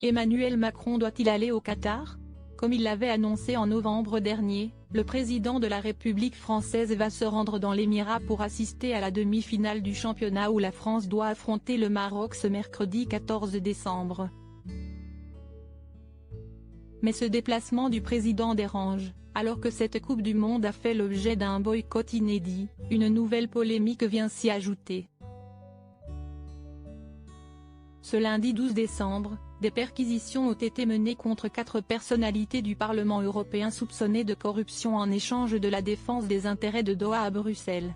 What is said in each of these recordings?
Emmanuel Macron doit-il aller au Qatar? Comme il l'avait annoncé en novembre dernier, le président de la République française va se rendre dans l'Émirat pour assister à la demi-finale du championnat où la France doit affronter le Maroc ce mercredi 14 décembre. Mais ce déplacement du président dérange, alors que cette Coupe du Monde a fait l'objet d'un boycott inédit, une nouvelle polémique vient s'y ajouter. Ce lundi 12 décembre, des perquisitions ont été menées contre 4 personnalités du Parlement européen soupçonnées de corruption en échange de la défense des intérêts de Doha à Bruxelles.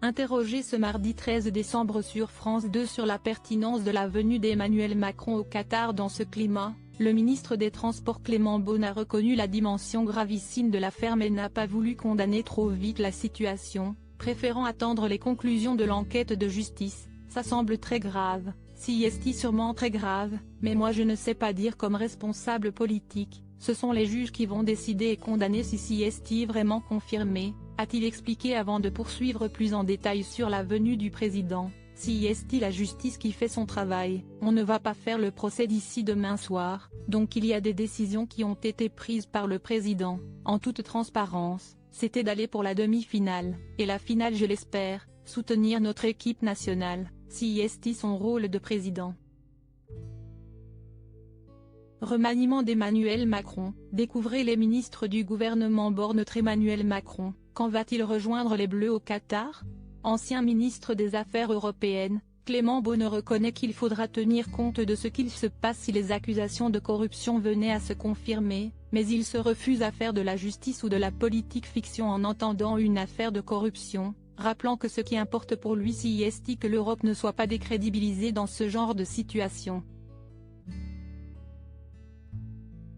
Interrogé ce mardi 13 décembre sur France 2 sur la pertinence de la venue d'Emmanuel Macron au Qatar dans ce climat, le ministre des Transports Clément Beaune a reconnu la dimension gravissime de l'affaire mais n'a pas voulu condamner trop vite la situation, préférant attendre les conclusions de l'enquête de justice. Ça semble très grave, si est sûrement très grave, mais moi je ne sais pas dire comme responsable politique, ce sont les juges qui vont décider et condamner si est vraiment confirmé, a-t-il expliqué avant de poursuivre plus en détail sur la venue du président. Si est la justice qui fait son travail, on ne va pas faire le procès d'ici demain soir, donc il y a des décisions qui ont été prises par le président, en toute transparence, c'était d'aller pour la demi-finale, et la finale je l'espère, soutenir notre équipe nationale. Si est son rôle de président. Remaniement d'Emmanuel Macron, découvrez les ministres du gouvernement Borne. Notre Emmanuel Macron, quand va-t-il rejoindre les Bleus au Qatar? Ancien ministre des Affaires européennes, Clément Beaune reconnaît qu'il faudra tenir compte de ce qu'il se passe si les accusations de corruption venaient à se confirmer, mais il se refuse à faire de la justice ou de la politique fiction en entendant une affaire de corruption, rappelant que ce qui importe pour lui c'est que l'Europe ne soit pas décrédibilisée dans ce genre de situation.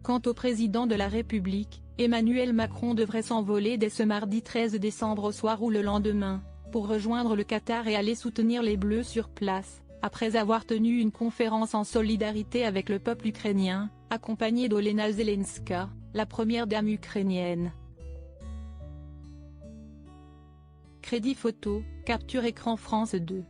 Quant au président de la République, Emmanuel Macron devrait s'envoler dès ce mardi 13 décembre au soir ou le lendemain, pour rejoindre le Qatar et aller soutenir les Bleus sur place, après avoir tenu une conférence en solidarité avec le peuple ukrainien, accompagné d'Olena Zelenska, la première dame ukrainienne. Crédit photo, capture écran France 2.